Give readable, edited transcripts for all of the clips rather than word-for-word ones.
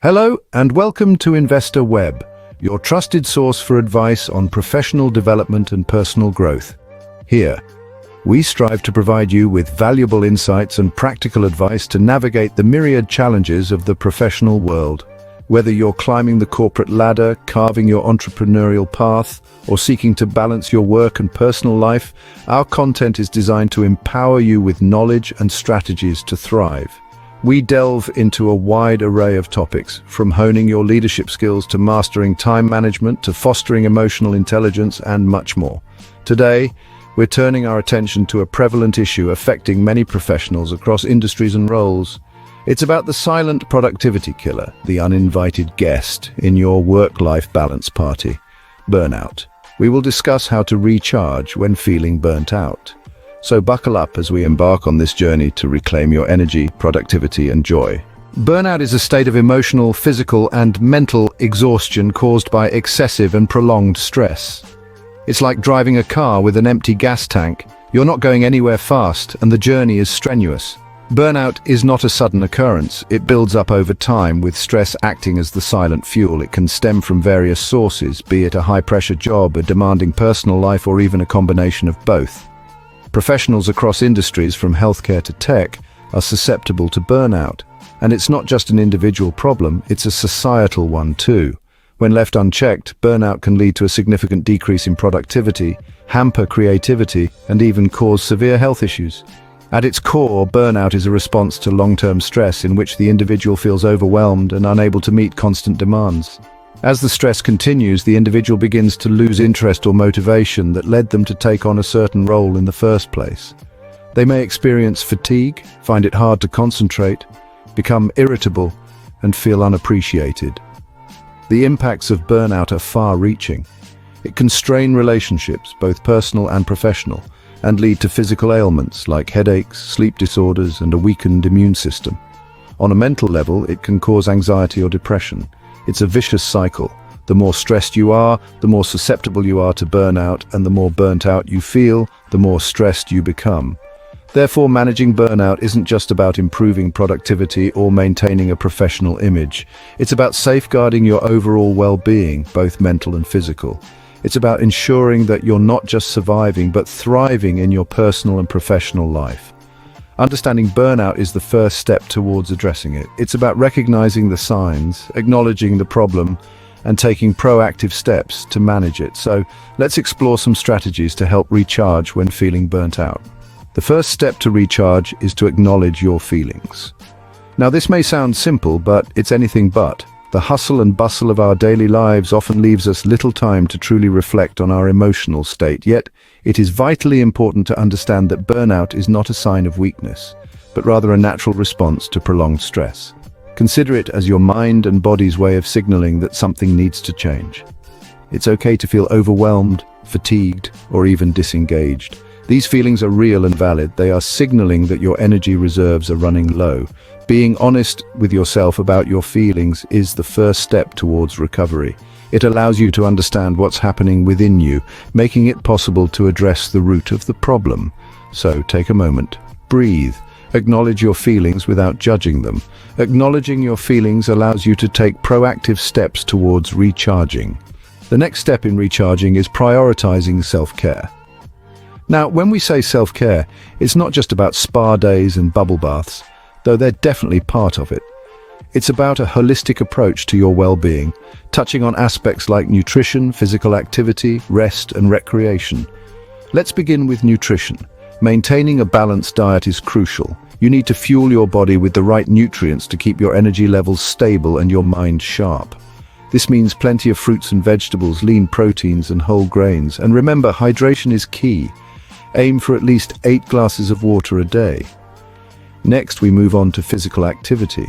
Hello and welcome to Investor Web, your trusted source for advice on professional development and personal growth. Here, we strive to provide you with valuable insights and practical advice to navigate the myriad challenges of the professional world. Whether you're climbing the corporate ladder, carving your entrepreneurial path, or seeking to balance your work and personal life, our content is designed to empower you with knowledge and strategies to thrive. We delve into a wide array of topics, from honing your leadership skills to mastering time management to fostering emotional intelligence and much more. Today, we're turning our attention to a prevalent issue affecting many professionals across industries and roles. It's about the silent productivity killer, the uninvited guest in your work-life balance party, burnout. We will discuss how to recharge when feeling burnt out. So buckle up as we embark on this journey to reclaim your energy, productivity, and joy. Burnout is a state of emotional, physical, and mental exhaustion caused by excessive and prolonged stress. It's like driving a car with an empty gas tank. You're not going anywhere fast, and the journey is strenuous. Burnout is not a sudden occurrence. It builds up over time, with stress acting as the silent fuel. It can stem from various sources, be it a high-pressure job, a demanding personal life, or even a combination of both. Professionals across industries, from healthcare to tech, are susceptible to burnout. And it's not just an individual problem, it's a societal one too. When left unchecked, burnout can lead to a significant decrease in productivity, hamper creativity, and even cause severe health issues. At its core, burnout is a response to long-term stress in which the individual feels overwhelmed and unable to meet constant demands. As the stress continues, the individual begins to lose interest or motivation that led them to take on a certain role in the first place. They may experience fatigue, find it hard to concentrate, become irritable, and feel unappreciated. The impacts of burnout are far-reaching. It can strain relationships, both personal and professional, and lead to physical ailments like headaches, sleep disorders, and a weakened immune system. On a mental level, it can cause anxiety or depression. It's a vicious cycle. The more stressed you are, the more susceptible you are to burnout, and the more burnt out you feel, the more stressed you become. Therefore, managing burnout isn't just about improving productivity or maintaining a professional image. It's about safeguarding your overall well-being, both mental and physical. It's about ensuring that you're not just surviving, but thriving in your personal and professional life. Understanding burnout is the first step towards addressing it. It's about recognizing the signs, acknowledging the problem, and taking proactive steps to manage it. So let's explore some strategies to help recharge when feeling burnt out. The first step to recharge is to acknowledge your feelings. Now, this may sound simple, but it's anything but. The hustle and bustle of our daily lives often leaves us little time to truly reflect on our emotional state. Yet, it is vitally important to understand that burnout is not a sign of weakness, but rather a natural response to prolonged stress. Consider it as your mind and body's way of signaling that something needs to change. It's okay to feel overwhelmed, fatigued, or even disengaged. These feelings are real and valid. They are signaling that your energy reserves are running low. Being honest with yourself about your feelings is the first step towards recovery. It allows you to understand what's happening within you, making it possible to address the root of the problem. So take a moment, breathe, acknowledge your feelings without judging them. Acknowledging your feelings allows you to take proactive steps towards recharging. The next step in recharging is prioritizing self-care. Now, when we say self-care, it's not just about spa days and bubble baths, though they're definitely part of it. It's about a holistic approach to your well-being, touching on aspects like nutrition, physical activity, rest, and recreation. Let's begin with nutrition. Maintaining a balanced diet is crucial. You need to fuel your body with the right nutrients to keep your energy levels stable and your mind sharp. This means plenty of fruits and vegetables, lean proteins, and whole grains. And remember, hydration is key. Aim for at least 8 glasses of water a day. Next, we move on to physical activity.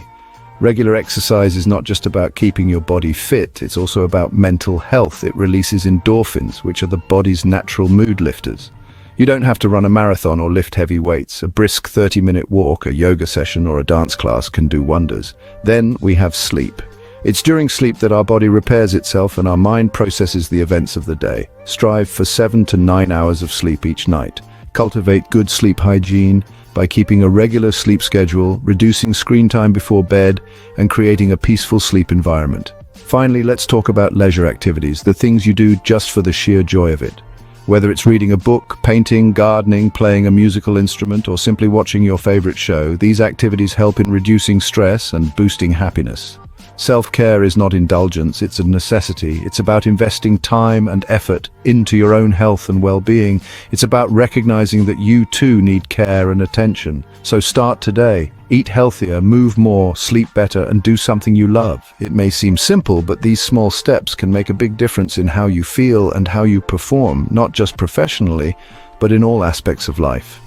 Regular exercise is not just about keeping your body fit, it's also about mental health. It releases endorphins, which are the body's natural mood lifters. You don't have to run a marathon or lift heavy weights. A brisk 30-minute walk, a yoga session, or a dance class can do wonders. Then we have sleep. It's during sleep that our body repairs itself and our mind processes the events of the day. Strive for 7 to 9 hours of sleep each night. Cultivate good sleep hygiene, by keeping a regular sleep schedule, reducing screen time before bed, and creating a peaceful sleep environment. Finally, let's talk about leisure activities, the things you do just for the sheer joy of it. Whether it's reading a book, painting, gardening, playing a musical instrument, or simply watching your favorite show, these activities help in reducing stress and boosting happiness. Self-care is not indulgence, it's a necessity. It's about investing time and effort into your own health and well-being. It's about recognizing that you too need care and attention. So start today. Eat healthier, move more, sleep better, and do something you love. It may seem simple, but these small steps can make a big difference in how you feel and how you perform, not just professionally, but in all aspects of life.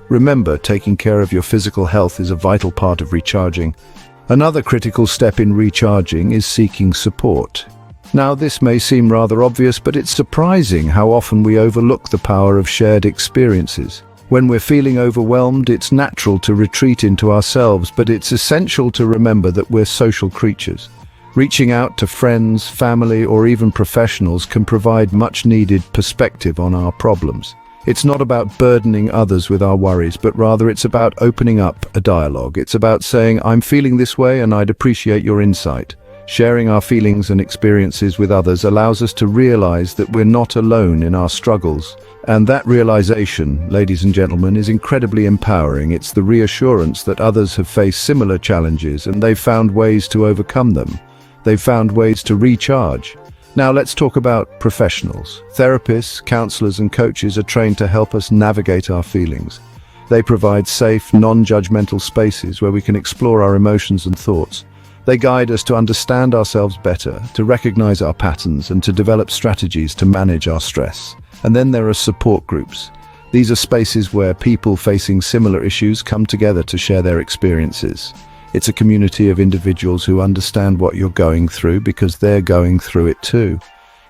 Remember, taking care of your physical health is a vital part of recharging. Another critical step in recharging is seeking support. Now, this may seem rather obvious, but it's surprising how often we overlook the power of shared experiences. When we're feeling overwhelmed, it's natural to retreat into ourselves, but it's essential to remember that we're social creatures. Reaching out to friends, family, or even professionals can provide much-needed perspective on our problems. It's not about burdening others with our worries, but rather it's about opening up a dialogue. It's about saying, I'm feeling this way and I'd appreciate your insight. Sharing our feelings and experiences with others allows us to realize that we're not alone in our struggles. And that realization, ladies and gentlemen, is incredibly empowering. It's the reassurance that others have faced similar challenges and they've found ways to overcome them. They've found ways to recharge. Now let's talk about professionals. Therapists, counselors, and coaches are trained to help us navigate our feelings. They provide safe, non-judgmental spaces where we can explore our emotions and thoughts. They guide us to understand ourselves better, to recognize our patterns, and to develop strategies to manage our stress. And then there are support groups. These are spaces where people facing similar issues come together to share their experiences. It's a community of individuals who understand what you're going through because they're going through it too.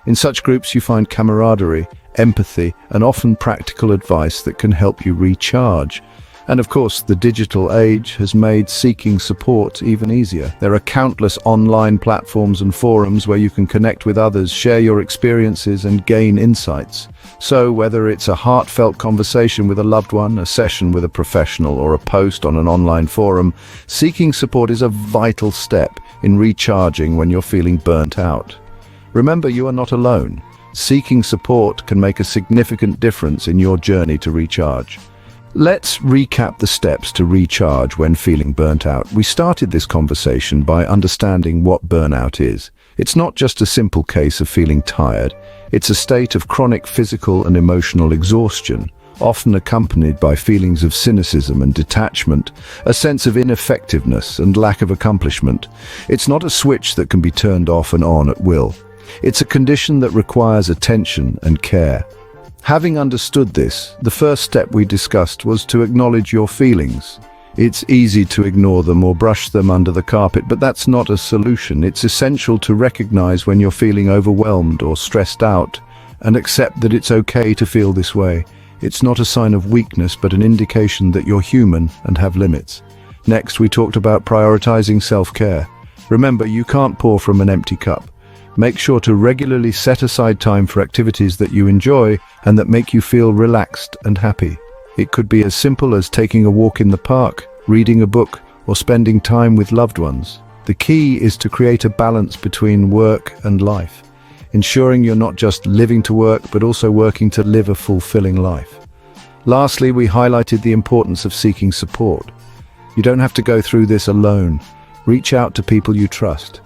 In such groups you find camaraderie, empathy, and often practical advice that can help you recharge. And of course, the digital age has made seeking support even easier. There are countless online platforms and forums where you can connect with others, share your experiences, and gain insights. So whether it's a heartfelt conversation with a loved one, a session with a professional, or a post on an online forum, seeking support is a vital step in recharging when you're feeling burnt out. Remember, you are not alone. Seeking support can make a significant difference in your journey to recharge. Let's recap the steps to recharge when feeling burnt out. We started this conversation by understanding what burnout is. It's not just a simple case of feeling tired. It's a state of chronic physical and emotional exhaustion, often accompanied by feelings of cynicism and detachment, a sense of ineffectiveness and lack of accomplishment. It's not a switch that can be turned off and on at will. It's a condition that requires attention and care. Having understood this, the first step we discussed was to acknowledge your feelings. It's easy to ignore them or brush them under the carpet, but that's not a solution. It's essential to recognize when you're feeling overwhelmed or stressed out and accept that it's okay to feel this way. It's not a sign of weakness, but an indication that you're human and have limits. Next, we talked about prioritizing self-care. Remember, you can't pour from an empty cup. Make sure to regularly set aside time for activities that you enjoy and that make you feel relaxed and happy. It could be as simple as taking a walk in the park, reading a book, or spending time with loved ones. The key is to create a balance between work and life, ensuring you're not just living to work, but also working to live a fulfilling life. Lastly, we highlighted the importance of seeking support. You don't have to go through this alone. Reach out to people you trust,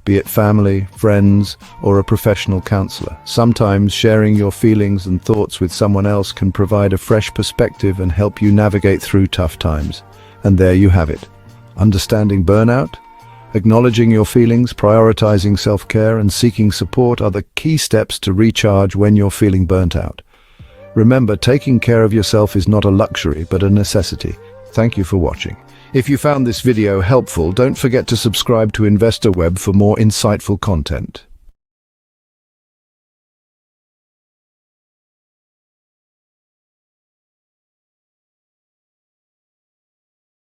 be it family, friends, or a professional counselor. Sometimes sharing your feelings and thoughts with someone else can provide a fresh perspective and help you navigate through tough times. And there you have it. Understanding burnout, acknowledging your feelings, prioritizing self-care, and seeking support are the key steps to recharge when you're feeling burnt out. Remember, taking care of yourself is not a luxury, but a necessity. Thank you for watching. If you found this video helpful, don't forget to subscribe to InvestorWeb for more insightful content.